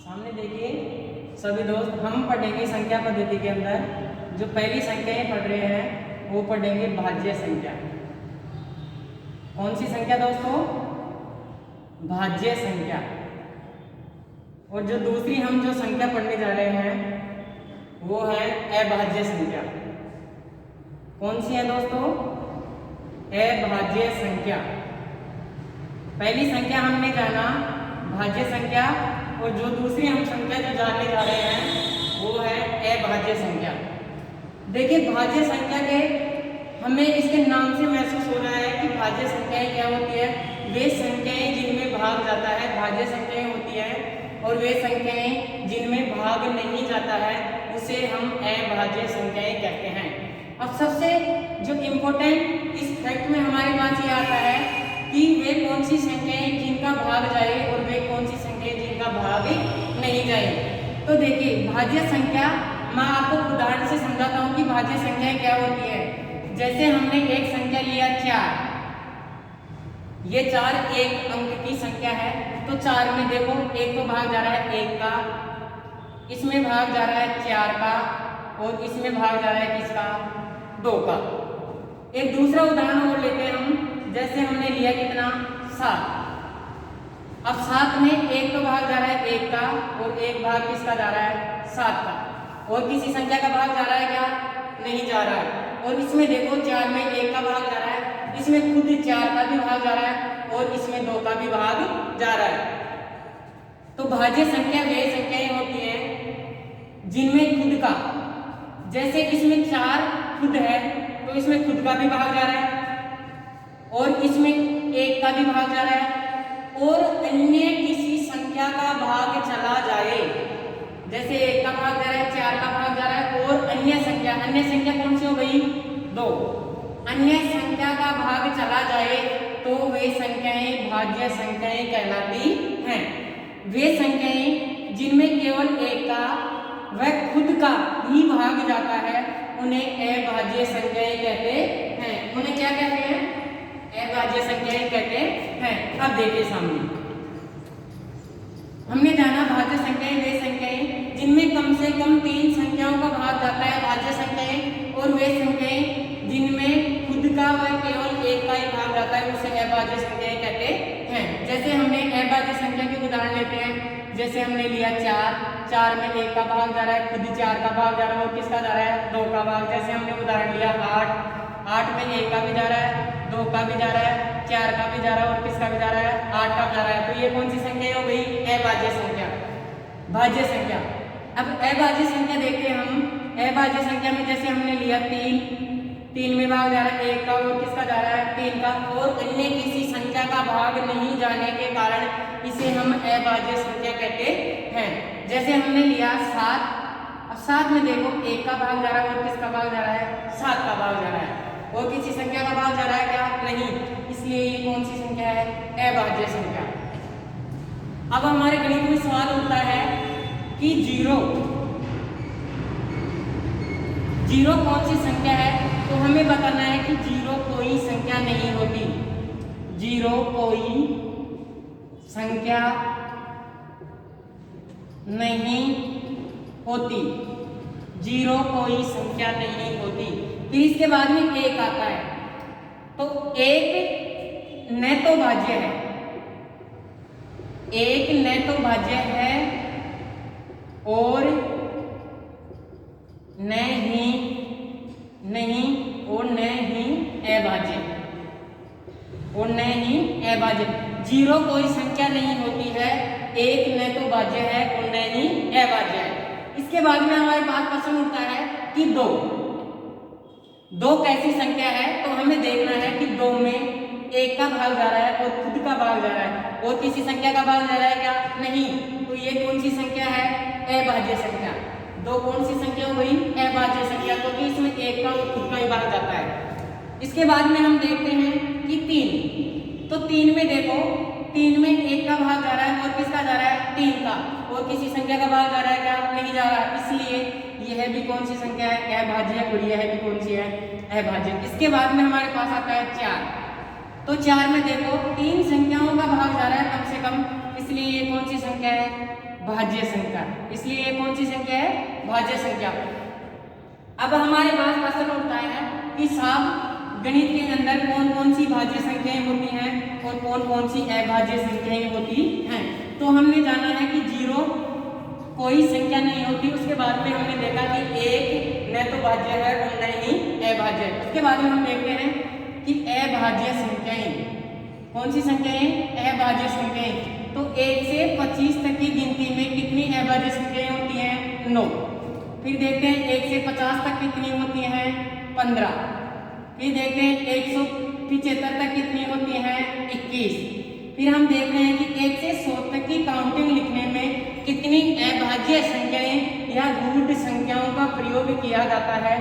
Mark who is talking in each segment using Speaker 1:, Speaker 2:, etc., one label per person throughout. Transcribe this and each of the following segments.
Speaker 1: सामने देखिए सभी दोस्त, हम पढ़ेंगे संख्या पद्धति के अंदर जो पहली संख्याएं पढ़ रहे हैं वो पढ़ेंगे भाज्य संख्या। कौन सी संख्या दोस्तों? भाज्य संख्या। और जो दूसरी हम जो संख्या पढ़ने जा रहे हैं वो है अभाज्य संख्या। कौन सी है दोस्तों? अभाज्य संख्या। पहली संख्या हमने जाना भाज्य संख्या, और जो दूसरी हम संख्या जो जानने जा रहे हैं वो है अभाज्य संख्या। देखिए भाज्य संख्या के हमें इसके नाम से महसूस हो रहा है कि भाज्य संख्याएं क्या होती है। वे संख्याएं जिनमें भाग जाता है भाज्य संख्याएं होती है, और वे संख्याएं जिनमें भाग नहीं जाता है उसे हम अभाज्य संख्याएं कहते हैं। अब सबसे जो इम्पोर्टेंट इस फैक्ट में हमारे पास ये आता है कि वे कौन सी संख्याएं जिनका भाग जाए और वे कौन सी संख्याएं जिनका भाग नहीं जाए। तो देखिए भाज्य संख्या, मैं आपको उदाहरण से समझाता हूँ कि भाज्य संख्याएं क्या होती है। जैसे हमने एक संख्या लिया 4, ये 4 एक अंक की संख्या है, तो 4 में देखो एक तो भाग जा रहा है 1 का, इसमें भाग जा रहा है 4 का, और इसमें भाग जा रहा है किसका? 2 का। एक दूसरा उदाहरण और लेते हैं हम। जैसे हमने लिया कितना? 7। अब 7 में एक तो भाग जा रहा है 1 का, और एक भाग किसका जा रहा है? 7 का। और किसी संख्या का भाग जा रहा है क्या? नहीं जा रहा है। और इसमें देखो 4 में 1 का भाग जा रहा है, इसमें खुद 4 का भी भाग जा रहा है, और इसमें 2 का भी भाग जा रहा है। तो भाज्य संख्या वे संख्याएं होती हैं जिनमें खुद का, जैसे इसमें 4 खुद है तो इसमें खुद का भी भाग जा रहा है, और इसमें 1 का भी भाग जा रहा है, और अन्य किसी संख्या का भाग चला जाए, जैसे 1 का भाग जा रहा है, 4 का भाग जा रहा है, और अन्य संख्या कौन सी हो गई? 2। अन्य संख्या का भाग चला जाए तो वे संख्याएं भाज्य संख्याएं कहलाती हैं। वे संख्याएं जिनमें केवल 1 का व खुद का ही भाग जाता है उन्हें अभाज्य संख्याएं कहते हैं। उन्हें क्या कहते हैं? अभाज्य संख्याएं कहते हैं। अब देखिए सामने हमने जाना भाज्य संख्याएं वे संख्याएं जिनमें कम से कम 3 संख्याओं का भाग जाता है भाज्य संख्याएं, और वे संख्याएं जिनमें खुद का व केवल 1 का ही भाग जाता है उसे अभाज्य संख्याएं कहते हैं। जैसे हमने अभाज्य संख्या के उदाहरण लेते हैं। जैसे हमने लिया 4 में 1 का भाग जा रहा है, खुद 4 का भाग जा रहा है, और किसका जा रहा है? 2 का भाग। जैसे हमने उदाहरण लिया 8 में 1 का भी जा रहा है, 2 का भी जा रहा है, 4 का भी जा रहा है, और किसका भी जा रहा है? 8 का जा रहा है। तो ये कौन सी संख्या हो गई? अभाज्य संख्या। भाज्य संख्या। अब अभाज्य संख्या देखते हैं हम। अभाज्य संख्या में जैसे हमने लिया 3 में भाग जा रहा है 1 का, और किसका जा रहा है? 3 का, और अन्य किसी संख्या का भाग नहीं जाने के कारण इसे हम अभाज्य संख्या कहते हैं। जैसे हमने लिया 7। अब 7 में देखो 1 का भाग जा रहा है, और किसका भाग जा रहा है? 7 का भाग जा रहा है, और किसी संख्या का भाग जा रहा है क्या? नहीं। इसलिए ये कौन सी संख्या है? अभाज्य संख्या। अब हमारे गणित में सवाल उठता है कि जीरो कौन सी संख्या है? तो हमें बताना है कि जीरो कोई संख्या नहीं होती। जीरो कोई संख्या नहीं होती। जीरो कोई संख्या नहीं होती। फिर इसके बाद में 1 आता है, तो 1 न तो भाज्य है, 1 न तो भाज्य है, और नहीं अभाज्य, और नहीं अभाज्य। जीरो कोई संख्या नहीं होती है, 1 न तो भाज्य है और नहीं अभाज्य है। इसके बाद में हमारे पास प्रश्न उठता है कि 2 कैसी संख्या है? तो हमें देखना है कि 2 में 1 का भाग जा रहा है, और खुद का भाग जा रहा है, और किसी संख्या का भाग जा रहा है क्या? नहीं। तो ये कौन सी संख्या है? अभाज्य संख्या। 2 कौन सी संख्या हो गई? अभाज्य संख्या, क्योंकि इसमें 1 का और खुद का ही भाग जाता है। इसके बाद में हम देखते हैं कि 3। तो 3 में देखो 3 में 1 का भाग जा रहा है, और किसका जा रहा है? 3 का, और किसी संख्या का भाग जा रहा है क्या? नहीं जा रहा। इसलिए यह भी कौन सी संख्या है? अभाज्य, और यह भी कौन सी है? अभाज्य। इसके बाद में हमारे पास आता है 4। तो 4 में देखो 3 संख्याओं का भाग जा रहा है कम से कम, इसलिए ये कौन सी संख्या है? भाज्य संख्या, इसलिए ये कौन सी संख्या है? भाज्य संख्या। अब हमारे पास प्रश्न उठता है कि साहब गणित के अंदर कौन कौन सी भाज्य संख्याएं होती हैं और कौन कौन सी अभाज्य संख्याएं होती हैं। तो हमने जाना है कि 0 कोई संख्या नहीं होती। उसके बाद में हमने देखा कि 1 न तो भाज्य है और न ही अभाज्य है। उसके बाद में हम देखते हैं कि अभाज्य संख्याएं, कौन सी संख्याएं? अभाज्य संख्याएं। तो 1 से 25 तक की गिनती में कितनी अभाज्य संख्याएं होती हैं? 9। फिर देखते हैं 1 से 50 तक कितनी होती हैं? 15। फिर देखते हैं 175 तक कितनी होती हैं? 21। फिर हम देख रहे हैं कि 1 से 100 तक की काउंटिंग लिखने में कितनी अभाज्य संख्याएं या गुड संख्याओं का प्रयोग किया जाता है?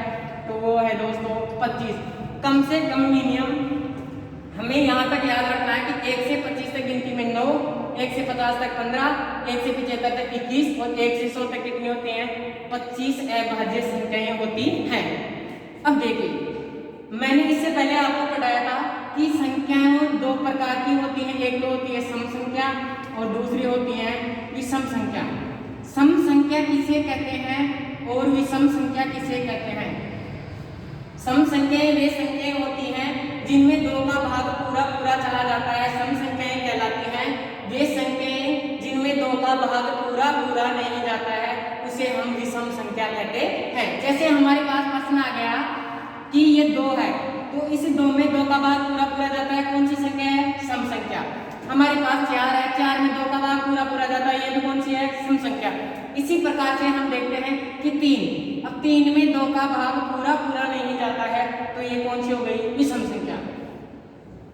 Speaker 1: तो वो है दोस्तों 25। कम से कम मिनिमम हमें यहाँ तक याद रखना है कि 1 से 25 तक गिनती में 9, 1 से 50 तक 15, 1 से 75 तक 21 और 1 से 100 तक कितनी होती हैं? 25 अभाज्य संख्याएं होती हैं। अब देखिए, मैंने इससे पहले आपको बताया था कि संख्याएं 2 प्रकार की होती हैं। एक तो होती है सम संख्या और दूसरी होती है विषम संख्या। सम संख्या किसे कहते हैं और विषम संख्या किसे कहते हैं? सम संख्याएं वे संख्याएं होती हैं जिनमें 2 का भाग पूरा पूरा चला जाता है, सम संख्याएं कहलाती हैं। वे संख्याएं जिनमें 2 का भाग पूरा पूरा नहीं जाता है उसे हम विषम संख्या कहते हैं। जैसे हमारे पास प्रश्न आ गया कि ये 2 है, तो इस 2 में 2 का भाग पूरा पूरा जाता है, कौन सी संख्या है? सम संख्या। हमारे पास 4 है, 4 में 2 का भाग पूरा पूरा जाता है, ये भी कौन सी है? सम संख्या। इसी प्रकार से हम देखते हैं कि 3, अब 3 में 2 का भाग पूरा पूरा नहीं जाता है, तो ये कौन सी हो गई? विषम संख्या।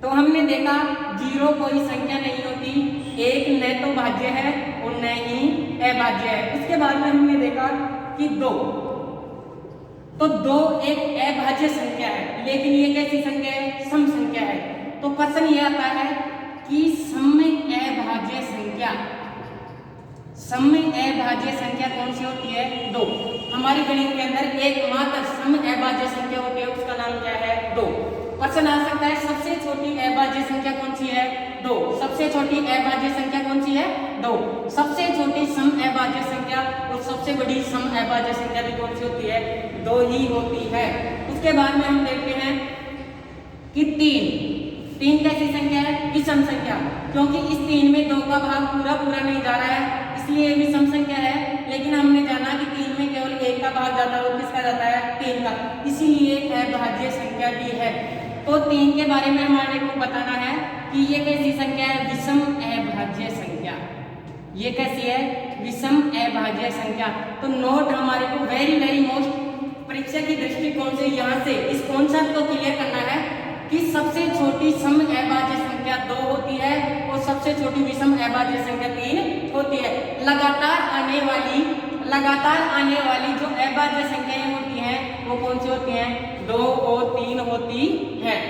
Speaker 1: तो हमने देखा 0 कोई संख्या नहीं होती, 1 न तो भाज्य है और न ही अभाज्य है। उसके बाद में हमने देखा कि 2, तो 2 एक अभाज्य संख्या है, लेकिन ये कैसी संख्या है? सम संख्या है। तो प्रश्न ये आता है कि सम अभाज्य संख्या, सम अभाज्य संख्या कौन सी होती है? 2। हमारी गणित के अंदर एकमात्र सम अभाज्य संख्या होती है, उसका नाम क्या है? 2। प्रश्न आ सकता है सबसे छोटी अभाज्य संख्या कौन सी है? 2। सबसे छोटी अभाज्य संख्या कौन सी है? 2। सबसे छोटी सम अभाज्य संख्या और सबसे बड़ी सम अभाज्य संख्या भी कौन सी होती है? 2 ही होती है। उसके बाद में हम देखते हैं कि 3 कैसी संख्या है? विषम संख्या, क्योंकि इस 3 में 2 का भाग पूरा पूरा नहीं जा रहा है, इसलिए विषम संख्या है। लेकिन हमने जाना कि 3 में केवल 1 का भाग जाता है, वो किसका जाता है? 3 का, इसीलिए अभाज्य संख्या भी है। तो 3 के बारे में हमारे को बताना है कि ये कैसी संख्या है? विषम अभाज्य संख्या। ये कैसी है? विषम अभाज्य संख्या। तो नोट हमारे को वेरी मोस्ट परीक्षा की दृष्टिकोण से यहाँ से इस कॉन्सेप्ट को क्लियर करना है कि सबसे छोटी सम अभाज्य संख्या 2 होती है और सबसे छोटी विषम अभाज्य संख्या 3 होती है। लगातार आने वाली जो अभाज्य संख्याएं होती हैं वो कौन सी होती हैं? 2 और 3 होती हैं।